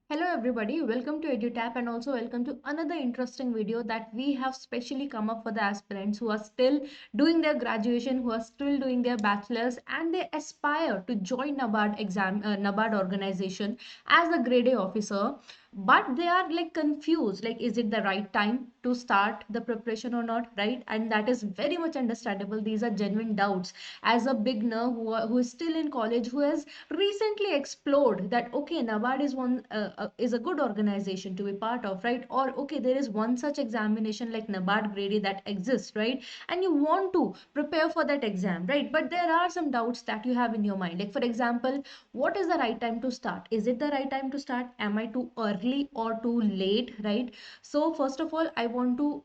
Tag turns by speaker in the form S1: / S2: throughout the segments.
S1: Hello everybody, welcome to EduTap and also welcome to another interesting video that we have specially come up for the aspirants who are still doing their graduation, who are still doing their bachelor's and they aspire to join NABARD organization as a grade A officer, but they are like confused, like is it the right time to start the preparation or not, right? And that is very much understandable. These are genuine doubts as a beginner who is still in college, who has recently explored that okay, NABARD is is a good organization to be part of, right? Or okay, there is one such examination like NABARD Grade A that exists, right? And you want to prepare for that exam, right? But there are some doubts that you have in your mind, like for example, what is the right time to start? Is it the right time to start? Am I too early or too late, right? So first of all, I want to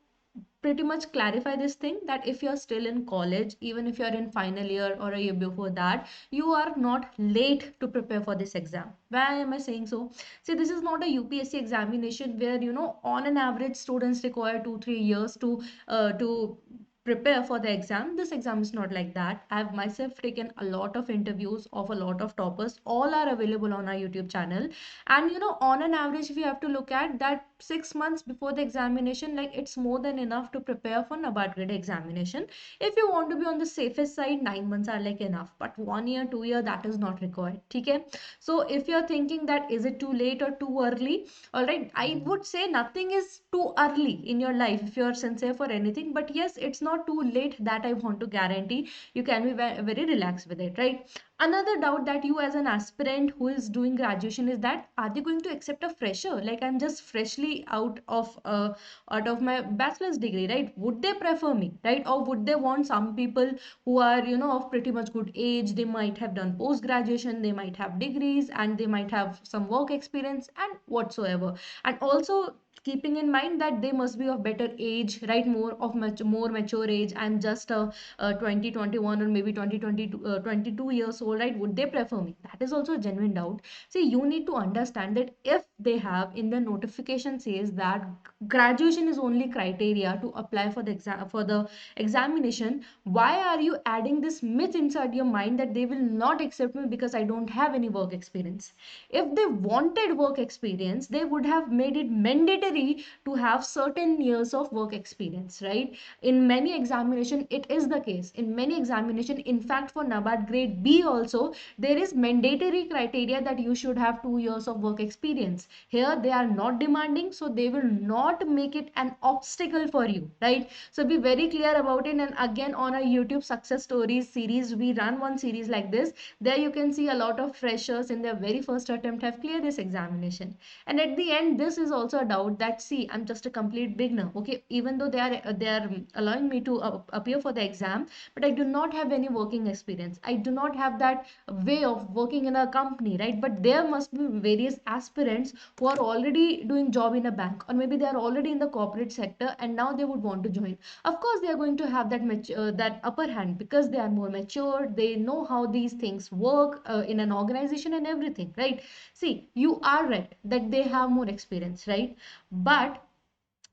S1: pretty much clarify this thing that if you're still in college, even if you're in final year or a year before that, you are not late to prepare for this exam. Why am I saying so? See, this is not a UPSC examination where on an average students require 2 3 years to prepare for the exam. This exam is not like that. I've myself taken a lot of interviews of a lot of toppers. All are available on our YouTube channel. And on an average, if you have to look at that, 6 months before the examination, like it's more than enough to prepare for NABARD grade examination. If you want to be on the safest side, 9 months are like enough, but 1 year 2 year, that is not required. Okay, so if you're thinking that is it too late or too early, all right, I would say nothing is too early in your life if you're sincere for anything. But yes, it's not too late, that I want to guarantee. You can be very relaxed with it, right? Another doubt that you as an aspirant who is doing graduation is that are they going to accept a fresher, like I'm just freshly out of my bachelor's degree, right? Would they prefer me, right? Or would they want some people who are of pretty much good age? They might have done post graduation, they might have degrees, and they might have some work experience and whatsoever. And also keeping in mind that they must be of better age, right? More mature age, and just 2021 or maybe 2022 22 years old, right? Would they prefer me? That is also a genuine doubt. See, you need to understand that if they have in the notification says that graduation is only criteria to apply for the examination, why are you adding this myth inside your mind that they will not accept me because I don't have any work experience? If they wanted work experience, they would have made it mandatory to have certain years of work experience, right? In many examination it is the case. In many examination, in fact for NABARD grade B also, there is mandatory criteria that you should have 2 years of work experience. Here they are not demanding, so they will not make it an obstacle for you, right? So be very clear about it. And again, on our YouTube success stories series, we run one series like this. There you can see a lot of freshers in their very first attempt have cleared this examination. And at the end, this is also a doubt that see, I'm just a complete beginner, okay? Even though they are allowing me to appear for the exam, but I do not have any working experience. I do not have that way of working in a company, right? But there must be various aspirants who are already doing job in a bank, or maybe they are already in the corporate sector and now they would want to join. Of course they are going to have that upper hand because they are more mature, they know how these things work in an organization and everything, right? See, you are right that they have more experience, right? But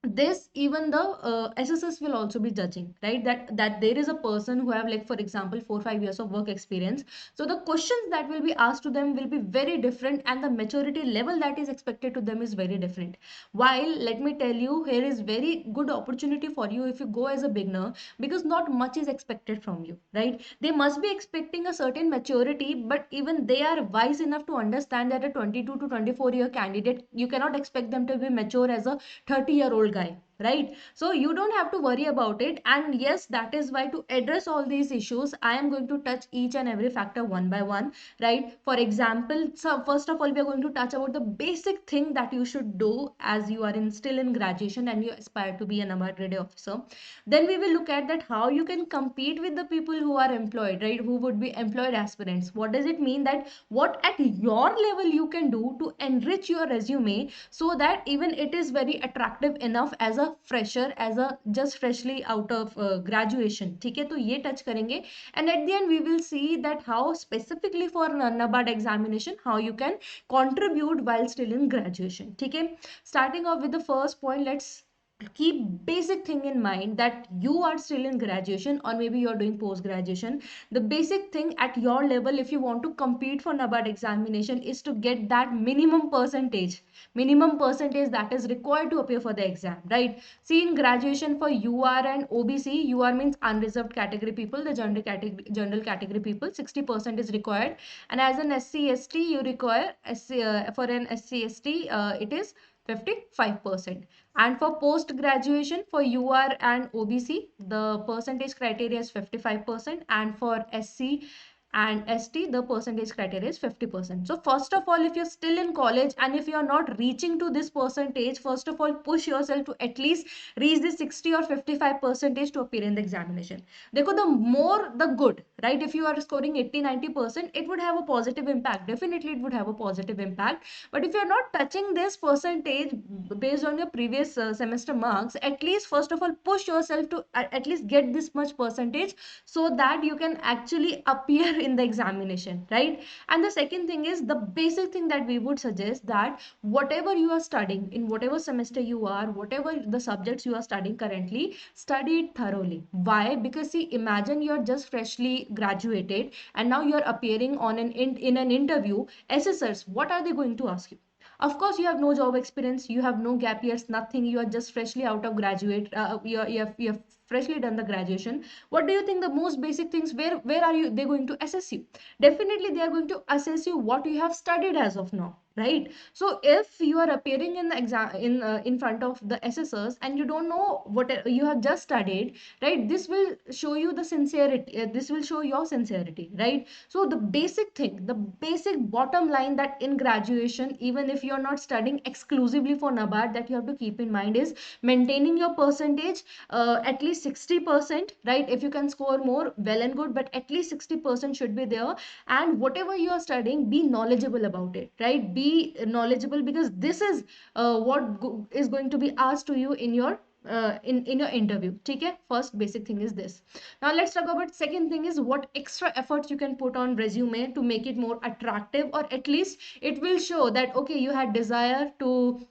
S1: this, even the SSS will also be judging, right? That there is a person who have, like for example, 4 5 years of work experience. So the questions that will be asked to them will be very different, and the maturity level that is expected to them is very different. While let me tell you, here is very good opportunity for you if you go as a beginner, because not much is expected from you, right? They must be expecting a certain maturity, but even they are wise enough to understand that a 22 to 24-year candidate, you cannot expect them to be mature as a 30-year-old guy, right? So you don't have to worry about it. And yes, that is why, to address all these issues, I am going to touch each and every factor one by one, right? For example, so first of all, we are going to touch about the basic thing that you should do as you are still in graduation and you aspire to be an NABARD grade officer. Then we will look at that how you can compete with the people who are employed, right? Who would be employed aspirants. What does it mean? That what at your level you can do to enrich your resume so that even it is very attractive enough as a fresher, as a just freshly out of graduation. ठीक है, तो ये touch करेंगे. And at the end we will see that how specifically for NABARD examination, how you can contribute while still in graduation. ठीक है, starting off with the first point, let's keep basic thing in mind that you are still in graduation or maybe you're doing post graduation. The basic thing at your level, if you want to compete for NABARD examination, is to get that minimum percentage that is required to appear for the exam, right? See, in graduation for UR and OBC, UR means unreserved category people, the general category people, 60% is required. And as an SC/ST, you require for an SC/ST, it is 55%. And for post graduation for UR and OBC, the percentage criteria is 55%, and for SC and ST, the percentage criteria is 50%. So first of all, if you're still in college and if you're not reaching to this percentage, first of all, push yourself to at least reach the 60 or 55 percentage to appear in the examination. Dekho, the more the good, right? If you are scoring 80-90%, it would have a positive impact. Definitely it would have a positive impact. But if you're not touching this percentage based on your previous semester marks, at least first of all push yourself to at least get this much percentage so that you can actually appear in the examination, right? And the second thing is the basic thing that we would suggest, that whatever you are studying in whatever semester you are, whatever the subjects you are studying currently, study it thoroughly. Why? Because see, imagine you're just freshly graduated and now you're appearing on in an interview. Assessors, what are they going to ask you? Of course, you have no job experience, you have no gap years, nothing. You are just freshly out of graduate. You have freshly done the graduation. What do you think the most basic things? Where are you? They going to assess you? Definitely, they are going to assess you what you have studied as of now, right? So if you are appearing in the exam in front of the assessors and you don't know what you have just studied, right? This will show you the sincerity. This will show your sincerity, right? So the basic thing, the basic bottom line, that in graduation, even if you're not studying exclusively for NABARD, that you have to keep in mind is maintaining your percentage at least 60%, right? If you can score more, well and good, but at least 60% should be there. And whatever you are studying, be knowledgeable about it, right? Be knowledgeable, because this is is going to be asked to you in your in your interview. Okay, first basic thing is this. Now let's talk about second thing, is what extra efforts you can put on resume to make it more attractive, or at least it will show that okay, you had desire to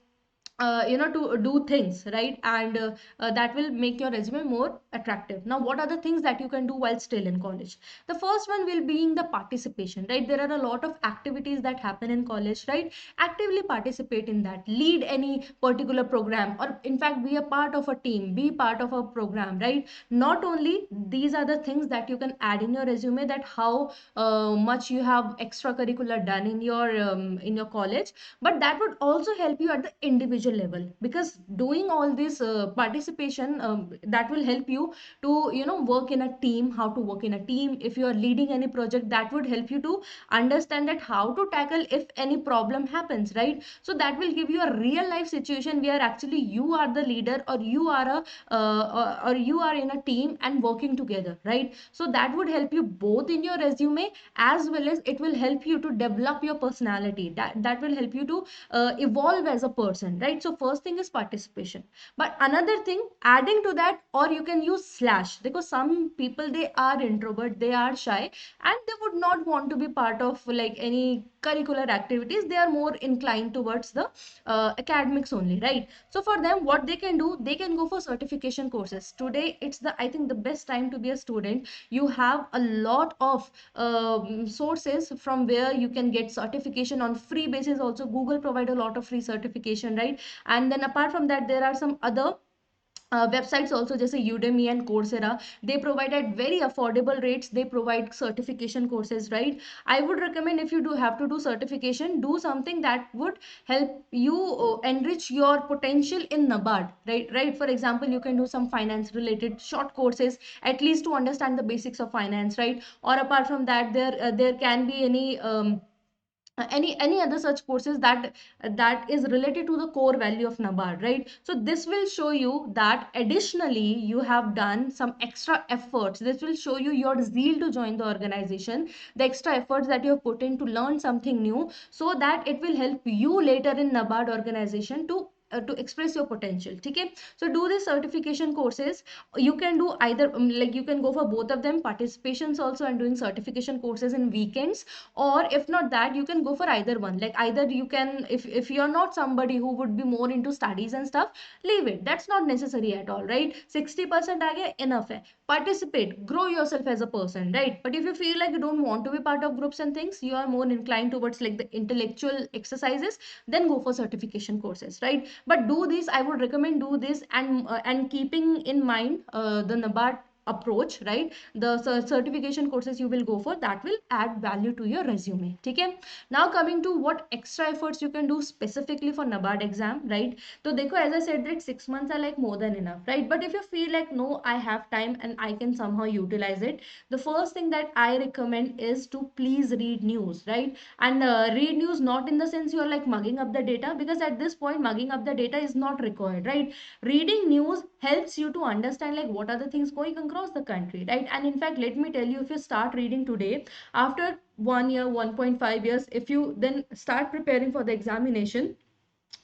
S1: to do things, right? And that will make your resume more attractive. Now what are the things that you can do while still in college? The first one will be in the participation, right? There are a lot of activities that happen in college, right? Actively participate in that, lead any particular program, or in fact be a part of a team, be part of a program, right? Not only these are the things that you can add in your resume, that how much you have extracurricular done in your college, but that would also help you at the individual level, because doing all this participation, that will help you to work in a team, how to work in a team. If you are leading any project, that would help you to understand that how to tackle if any problem happens, right? So that will give you a real life situation where actually you are the leader, or you are a or you are in a team and working together, right? So that would help you both in your resume, as well as it will help you to develop your personality. That will help you to evolve as a person, right? So first thing is participation. But another thing, adding to that, or you can use slash, because some people, they are introvert, they are shy, and they would not want to be part of like any curricular activities. They are more inclined towards the academics only, right? So for them, what they can do, they can go for certification courses. Today it's the, I think, the best time to be a student. You have a lot of sources from where you can get certification on free basis. Also Google provide a lot of free certification, right? And then apart from that, there are some other websites also, just Udemy and Coursera. They provide at very affordable rates, they provide certification courses, right? I would recommend, if you do have to do certification, do something that would help you enrich your potential in NABARD, right? For example, you can do some finance related short courses, at least to understand the basics of finance, right? Or apart from that, there can be any other such courses that is related to the core value of NABARD, right? So this will show you that additionally you have done some extra efforts. This will show you your zeal to join the organization, the extra efforts that you have put in to learn something new, so that it will help you later in NABARD organization to to express your potential. Okay, so do these certification courses. You can do either, like you can go for both of them, participations also and doing certification courses in weekends, or if not that, you can go for either one. Like either you can, if you're not somebody who would be more into studies and stuff, leave it, that's not necessary at all, right? 60% aa gaya, enough hai. Participate, grow yourself as a person, right? But if you feel like you don't want to be part of groups and things, you are more inclined towards like the intellectual exercises, then go for certification courses, right? But do this, I would recommend do this, and keeping in mind the NABARD approach, right? The certification courses you will go for, that will add value to your resume. Okay, now coming to what extra efforts you can do specifically for NABARD exam, right? So dekho, as I said that 6 months are like more than enough, right? But if you feel like no, I have time and I can somehow utilize it, the first thing that I recommend is to please read news, right? And read news not in the sense you're like mugging up the data, because at this point mugging up the data is not required, right? Reading news helps you to understand like what are the things going across the country, right? And in fact, let me tell you, if you start reading today, after 1 year, 1.5 years, if you then start preparing for the examination,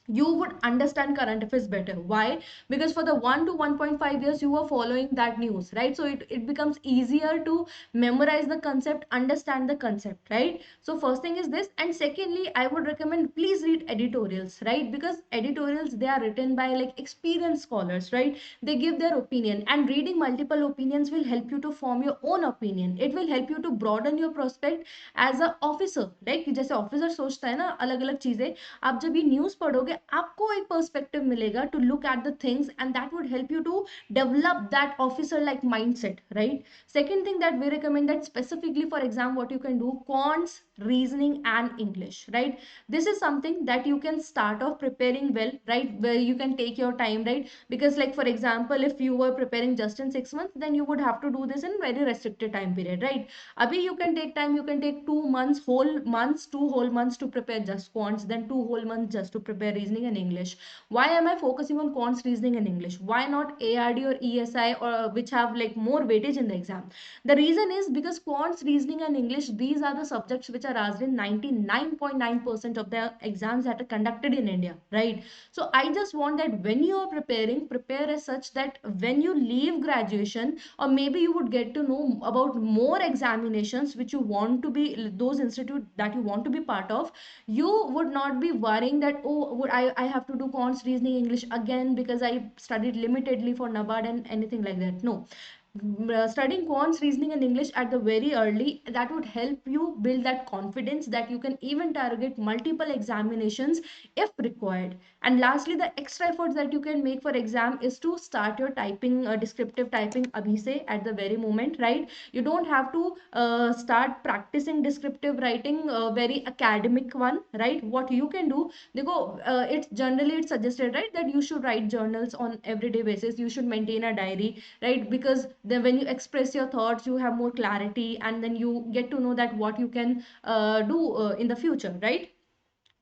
S1: you would understand current affairs better. Why? Because for the 1 to 1.5 years you were following that news, right? So it becomes easier to memorize the concept, understand the concept, right? So first thing is this, and secondly, I would recommend please read editorials, right? Because editorials, they are written by like experienced scholars, right? They give their opinion, and reading multiple opinions will help you to form your own opinion. It will help you to broaden your prospect as a officer, like जैसे officer सोचता है ना अलग अलग चीजें, आप जब ये न्यूज पढ़ोगे आपको एक पर्सपेक्टिव मिलेगा to look at the things, and that would help you to develop that officer like mindset, right? Second thing that we recommend, that specifically for exam what you can do, quants, reasoning and English, right? This is something that you can start off preparing well, right? Where you can take your time, right? Because like for example, if you were preparing just in 6 months, then you would have to do this in very restricted time period, right? Abhi you can take time, you can take 2 months, whole months, 2 whole months to prepare just quants, then 2 whole months just to prepare reasoning and English. Why am I focusing on quants, reasoning and English? Why not ARD or ESI, or which have like more weightage in the exam? The reason is because quants, reasoning and English, these are the subjects which are asked in 99.9% of the exams that are conducted in India, right? So I just want that when you are preparing, prepare as such that when you leave graduation, or maybe you would get to know about more examinations which you want to be, those institute that you want to be part of, you would not be worrying that, oh, I have to do quants, reasoning, English again because I studied limitedly for NABARD and anything like that. No, studying quants, reasoning and English at the very early, that would help you build that confidence that you can even target multiple examinations if required. And lastly, the extra efforts that you can make for exam is to start your typing, descriptive typing abhi se, at the very moment, right? You don't have to start practicing descriptive writing, very academic one, right? What you can do, देखो, it's generally it's suggested, right, that you should write journals on everyday basis, you should maintain a diary, right? Because then when you express your thoughts, you have more clarity, and then you get to know that what you can do in the future, right?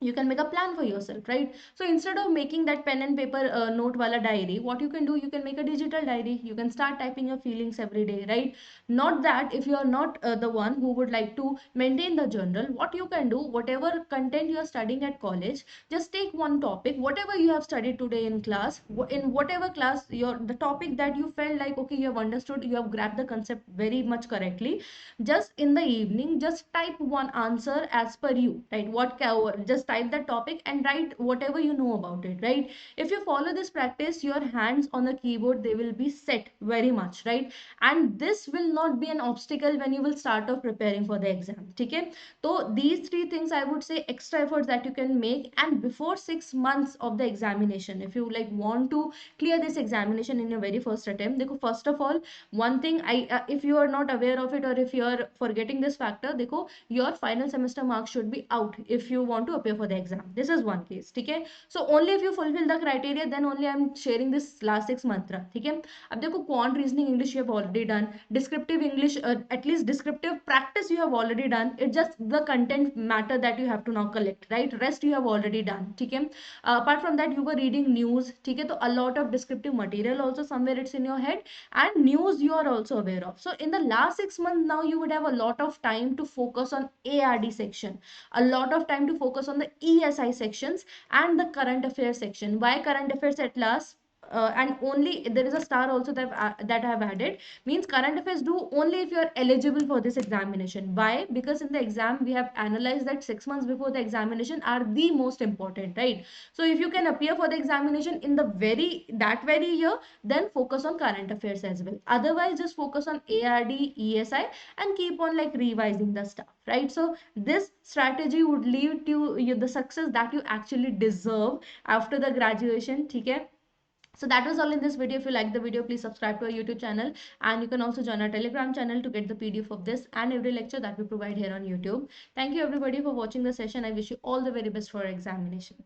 S1: You can make a plan for yourself, right? So instead of making that pen and paper note wala diary, what you can do, you can make a digital diary, you can start typing your feelings every day, right? Not that if you are not the one who would like to maintain the journal, what you can do, whatever content you are studying at college, just take one topic, whatever you have studied today in class, in whatever class, your the topic that you felt like okay, you have understood, you have grabbed the concept very much correctly, just in the evening, just type one answer as per you, right? Just type the topic and write whatever you know about it, right? If you follow this practice, your hands on the keyboard, they will be set very much, right? And this will not be an obstacle when you will start off preparing for the exam, okay? So these three things I would say extra efforts that you can make. And before 6 months of the examination, if you like want to clear this examination in your very first attempt, देखो, first of all, one thing if you are not aware of it, or if you are forgetting this factor, देखो, your final semester marks should be out if you want to appear for the exam. This is one case, ठीक है? So only if you fulfill the criteria, then only I am sharing this last 6 मंत्र, ठीक है? अब देखो, quant, reasoning, English you have already done, descriptive English, at least descriptive practice you have already done, it's just the content matter that you have to now collect, right? Rest you have already done, ठीक है? Apart from that, you were reading news, ठीक है? तो a lot of descriptive material also somewhere it's in your head, and news you are also aware of. So in the last 6 months now, you would have a lot of time to focus on ARD section, a lot of time to focus on the ESI sections and the current affairs section. Why current affairs at last? And only there is a star also that I have added, means current affairs do only if you are eligible for this examination. Why? Because in the exam we have analyzed that 6 months before the examination are the most important, right? So if you can appear for the examination in the very year, then focus on current affairs as well. Otherwise just focus on ARD, ESI, and keep on like revising the stuff, right? So this strategy would lead to the success that you actually deserve after the graduation. Okay. So that was all in this video. If you like the video, please subscribe to our YouTube channel, and you can also join our Telegram channel to get the PDF of this and every lecture that we provide here on YouTube. Thank you everybody for watching the session. I wish you all the very best for your examination.